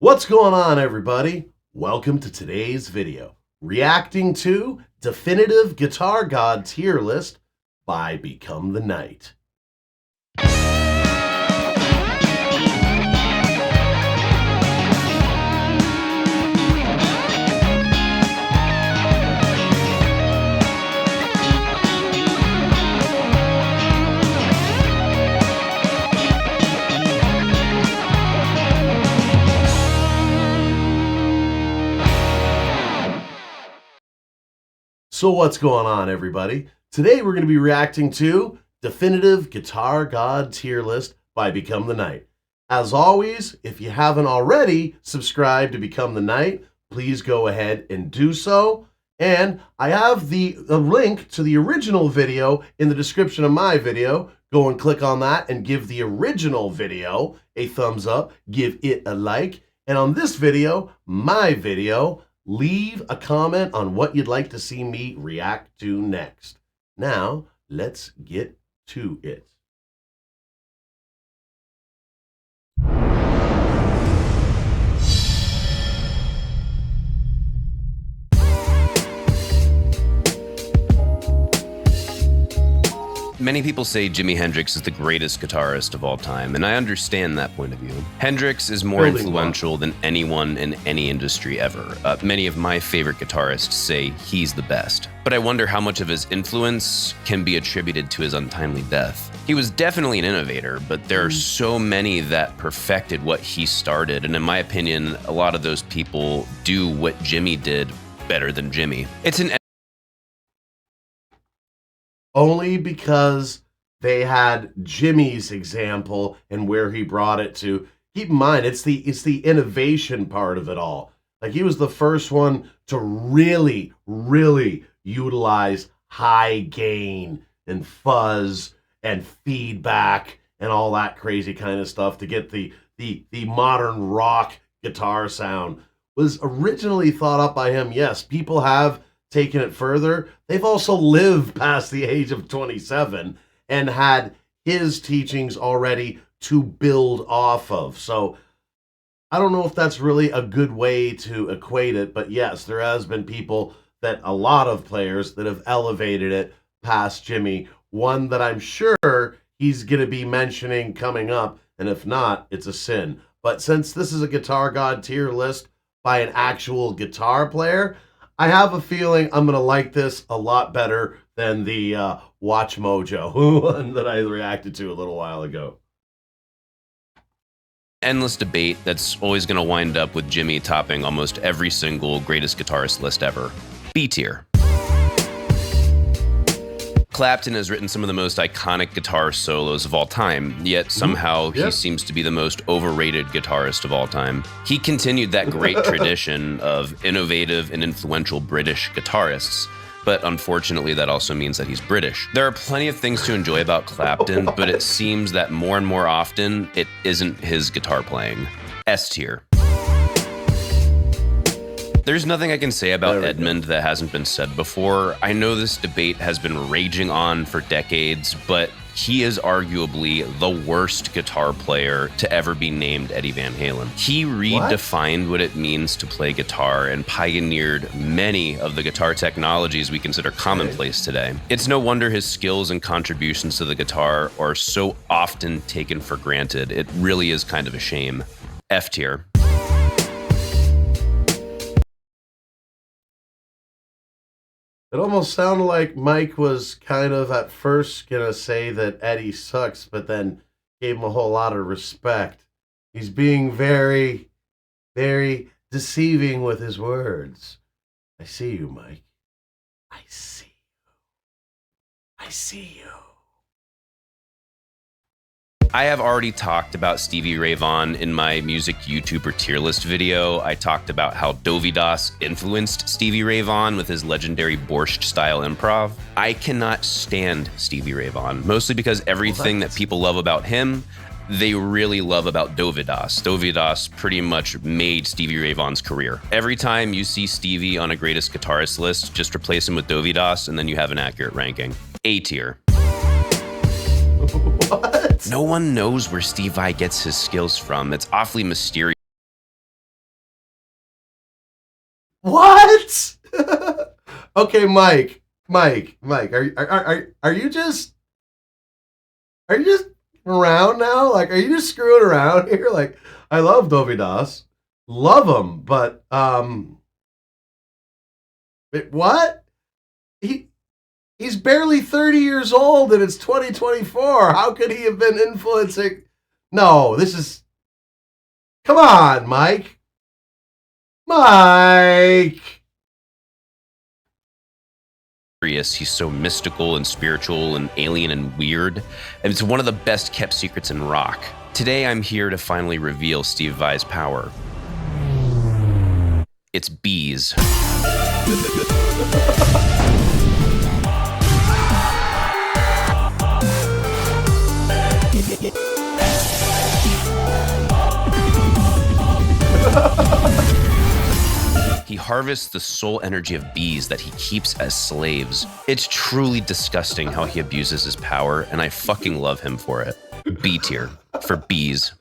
What's going on, everybody? Welcome to today's video, reacting to Definitive Guitar God Tier List by Become the Night. So what's going on, everybody? Today we're going to be reacting to Definitive Guitar God Tier List by Become the Night. As always, if you haven't already subscribed to Become the Night, please go ahead and do so. And I have a link to the original video in the description of my video. Go and click on that and give the original video a thumbs up, give it a like. And on this video, my video, leave a comment on what you'd like to see me react to next. Now, let's get to it. Many people say Jimi Hendrix is the greatest guitarist of all time, and I understand that point of view. Hendrix is more influential than anyone in any industry ever. Many of my favorite guitarists say he's the best. But I wonder how much of his influence can be attributed to his untimely death. He was definitely an innovator, but there are so many that perfected what he started, and in my opinion, a lot of those people do what Jimi did better than Jimi. It's an only because they had Jimi's example and where he brought it to. Keep in mind, it's the innovation part of it all. Like, he was the first one to really utilize high gain and fuzz and feedback and all that crazy kind of stuff to get the modern rock guitar sound. Was originally thought up by him. Yes, people have taken it further. They've also lived past the age of 27 and had his teachings already to build off of. So I don't know if that's really a good way to equate it, but yes, there has been people, that a lot of players that have elevated it past Jimi. One that I'm sure he's going to be mentioning coming up, and if not, it's a sin. But since this is a Guitar God tier list by an actual guitar player, I have a feeling I'm going to like this a lot better than the Watch Mojo one that I reacted to a little while ago. Endless debate that's always going to wind up with Jimi topping almost every single greatest guitarist list ever. B tier. Clapton has written some of the most iconic guitar solos of all time, yet somehow he seems to be the most overrated guitarist of all time. He continued that great tradition of innovative and influential British guitarists, but unfortunately that also means that he's British. There are plenty of things to enjoy about Clapton, but it seems that more and more often it isn't his guitar playing. S tier. There's nothing I can say about Edmund that hasn't been said before. I know this debate has been raging on for decades, but he is arguably the worst guitar player to ever be named Eddie Van Halen. He redefined what it means to play guitar and pioneered many of the guitar technologies we consider commonplace today. It's no wonder his skills and contributions to the guitar are so often taken for granted. It really is kind of a shame. F tier. It almost sounded like Mike was kind of at first going to say that Eddie sucks, but then gave him a whole lot of respect. He's being very deceiving with his words. I see you, Mike. I see you. I see you. I have already talked about Stevie Ray Vaughan in my music YouTuber tier list video. I talked about how Dovey Das influenced Stevie Ray Vaughan with his legendary Borscht-style improv. I cannot stand Stevie Ray Vaughan, mostly because everything that people love about him, they really love about Dovey Das. Dovey Das pretty much made Stevie Ray Vaughan's career. Every time you see Stevie on a greatest guitarist list, just replace him with Dovey Das and then you have an accurate ranking. A tier. What? No one knows where Steve Vai gets his skills from. It's awfully mysterious. What? Okay, Mike, are you just around now? Like, are you just screwing around here? Like, I love Dovidas, love him, but what? He's barely 30 years old, and it's 2024. How could he have been influencing? No, this is. Come on, Mike. Mike. He's so mystical and spiritual and alien and weird, and it's one of the best kept secrets in rock. Today I'm here to finally reveal Steve Vai's power. It's bees. He harvests the soul energy of bees that he keeps as slaves. It's truly disgusting how he abuses his power, and I fucking love him for it. B tier for bees.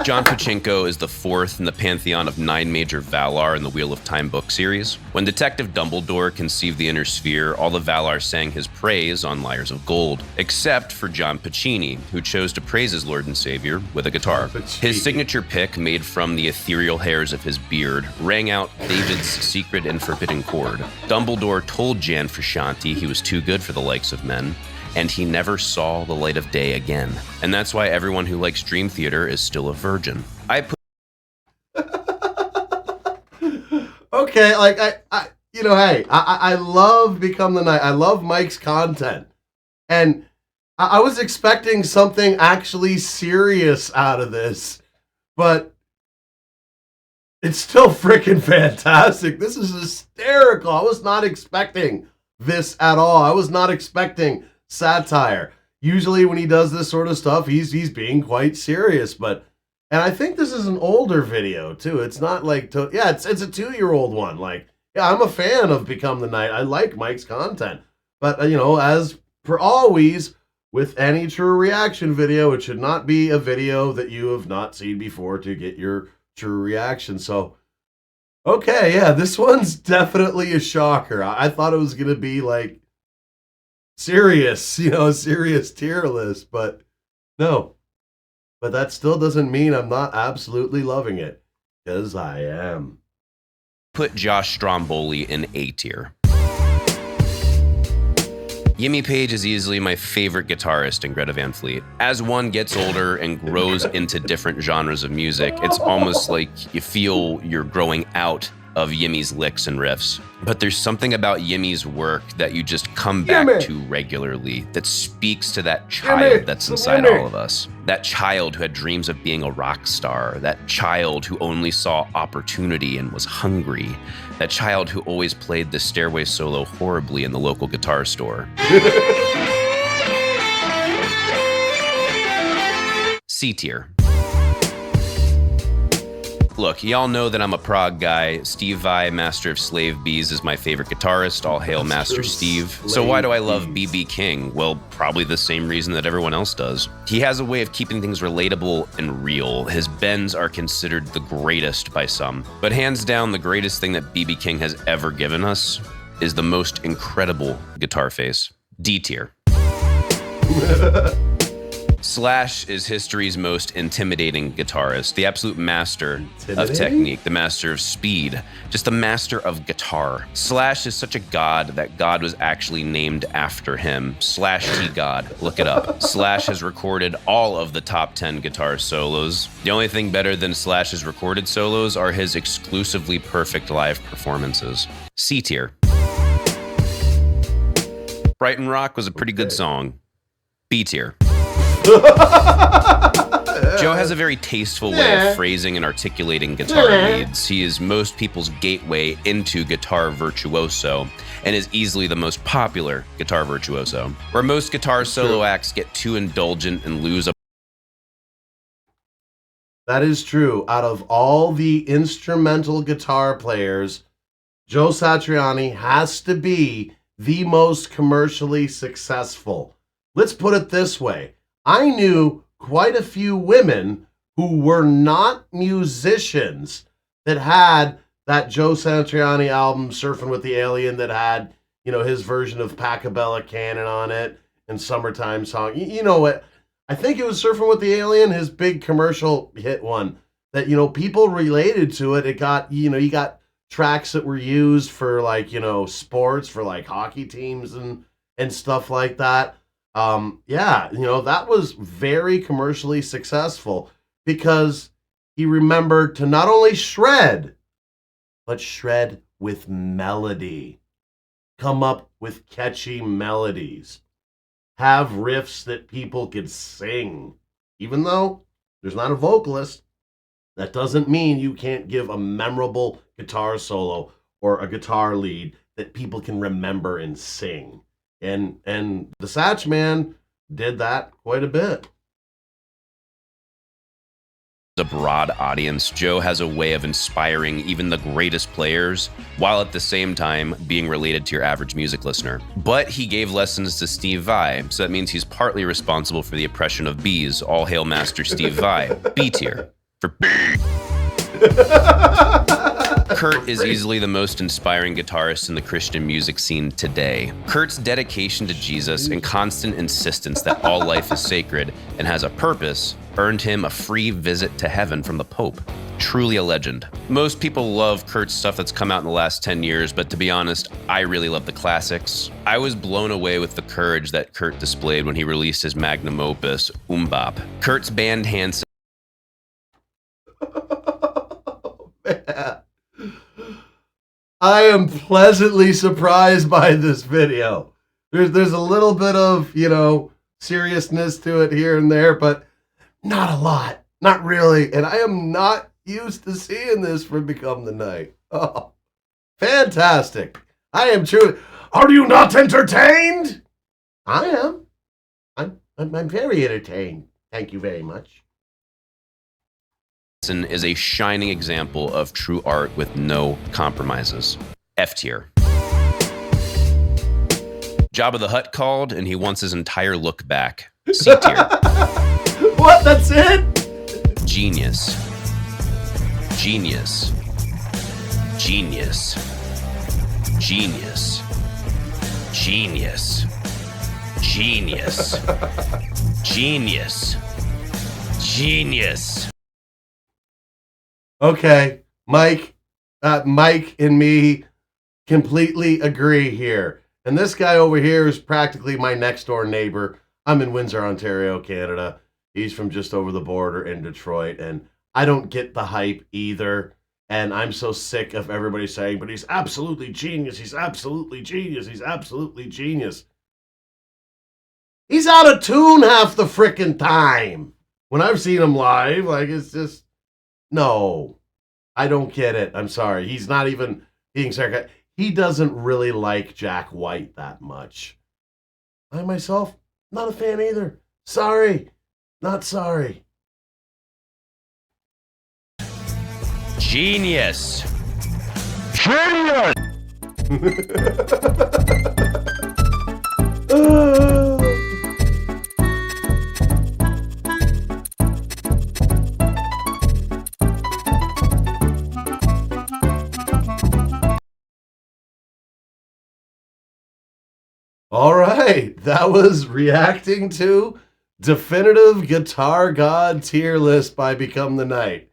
John Pachinko is the fourth in the pantheon of 9 major Valar in the Wheel of Time book series. When Detective Dumbledore conceived the Inner Sphere, all the Valar sang his praise on lyres of gold, except for John Pacini, who chose to praise his Lord and Savior with a guitar. His signature pick, made from the ethereal hairs of his beard, rang out David's secret and forbidden chord. Dumbledore told Jan Frusciante he was too good for the likes of men, and he never saw the light of day again. And that's why everyone who likes Dream Theater is still a virgin. Okay, like I love Become the Night. I love Mike's content. And I was expecting something actually serious out of this, but it's still freaking fantastic. This is hysterical. I was not expecting this at all. I was not expecting satire. Usually when he does this sort of stuff, he's being quite serious, and I think this is an older video too. It's not like it's a 2-year-old one. Like, yeah, I'm a fan of Become the Night. I like Mike's content. But as per always with any true reaction video, it should not be a video that you have not seen before to get your true reaction. So okay, yeah, this one's definitely a shocker. I thought it was gonna be like serious, serious tier list, but no. But that still doesn't mean I'm not absolutely loving it, because I am. Put Josh Stromboli in A tier. Jimmy Page is easily my favorite guitarist in Greta Van Fleet. As one gets older and grows into different genres of music, it's almost like you feel you're growing out of Yimmy's licks and riffs. But there's something about Yimmy's work that you just come back to regularly that speaks to that child that's inside all of us. That child who had dreams of being a rock star. That child who only saw opportunity and was hungry. That child who always played the Stairway solo horribly in the local guitar store. C tier. Look, y'all know that I'm a prog guy. Steve Vai, Master of Slave Bees, is my favorite guitarist. All hail Master Steve. So why do I love B.B. King? Well, probably the same reason that everyone else does. He has a way of keeping things relatable and real. His bends are considered the greatest by some. But hands down, the greatest thing that B.B. King has ever given us is the most incredible guitar face. D tier. Slash is history's most intimidating guitarist, the absolute master of technique, the master of speed, just the master of guitar. Slash is such a god that God was actually named after him. Slash T God, look it up. Slash has recorded all of the top 10 guitar solos. The only thing better than Slash's recorded solos are his exclusively perfect live performances. C tier. Brighton Rock was a pretty good song. B tier. Joe has a very tasteful way of phrasing and articulating guitar leads. He is most people's gateway into guitar virtuoso and is easily the most popular guitar virtuoso. Where most guitar solo acts get too indulgent and lose a... That is true. Out of all the instrumental guitar players, Joe Satriani has to be the most commercially successful. Let's put it this way. I knew quite a few women who were not musicians that had that Joe Satriani album, Surfing with the Alien, that had, his version of Pachelbel Cannon on it and Summertime Song. You know what? I think it was Surfing with the Alien, his big commercial hit one that, people related to it. It got, you got tracks that were used for like, sports, for like hockey teams and stuff like that. That was very commercially successful because he remembered to not only shred, but shred with melody. Come up with catchy melodies. Have riffs that people could sing. Even though there's not a vocalist, that doesn't mean you can't give a memorable guitar solo or a guitar lead that people can remember and sing. And the Satch Man did that quite a bit. A broad audience, Joe has a way of inspiring even the greatest players, while at the same time being related to your average music listener. But he gave lessons to Steve Vai, so that means he's partly responsible for the oppression of bees. All hail Master Steve Vai. B tier. For Kurt is easily the most inspiring guitarist in the Christian music scene today. Kurt's dedication to Jesus and constant insistence that all life is sacred and has a purpose earned him a free visit to heaven from the Pope. Truly a legend. Most people love Kurt's stuff that's come out in the last 10 years, but to be honest, I really love the classics. I was blown away with the courage that Kurt displayed when he released his magnum opus, Bop. Kurt's band Hanson. I am pleasantly surprised by this video. There's a little bit of, seriousness to it here and there, but not a lot. Not really. And I am not used to seeing this from Become the Night. Oh, fantastic. I am truly. Are you not entertained? I am. I'm very entertained. Thank you very much. Is a shining example of true art with no compromises. F tier. Jabba the Hutt called, and he wants his entire look back. C tier. What? That's it? Genius. Genius. Genius. Genius. Genius. Genius. Genius. Genius. Okay, Mike and me completely agree here. And this guy over here is practically my next door neighbor. I'm in Windsor, Ontario, Canada. He's from just over the border in Detroit, and I don't get the hype either. And I'm so sick of everybody saying, but he's absolutely genius. He's absolutely genius. He's absolutely genius. He's out of tune half the frickin' time. When I've seen him live, it's just, no, I don't get it. I'm sorry. He's not even being sarcastic. He doesn't really like Jack White that much. I myself, not a fan either. Sorry. Not sorry. Genius. Genius. All right, that was reacting to Definitive Guitar God Tier List by Become the Night.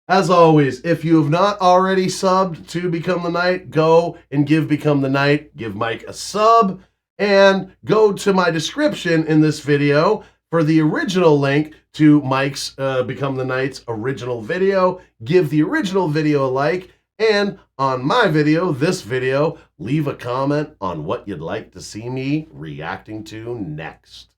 As always, if you have not already subbed to Become the Night, go and give Become the Night, give Mike a sub, and go to my description in this video for the original link to Mike's Become the Night's original video. Give the original video a like, and on my video, this video, leave a comment on what you'd like to see me reacting to next.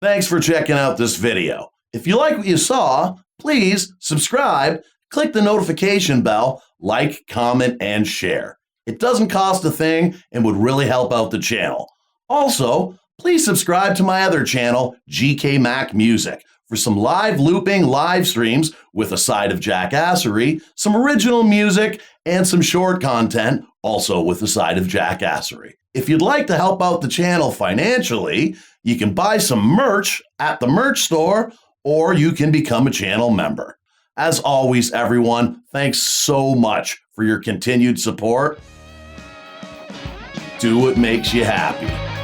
Thanks for checking out this video. If you like what you saw, please subscribe, click the notification bell, like, comment, and share. It doesn't cost a thing and would really help out the channel. Also, please subscribe to my other channel, GK Mac Music, for some live looping live streams with a side of jackassery, some original music, and some short content, also with a side of jackassery. If you'd like to help out the channel financially, you can buy some merch at the merch store, or you can become a channel member. As always, everyone, thanks so much for your continued support. Do what makes you happy.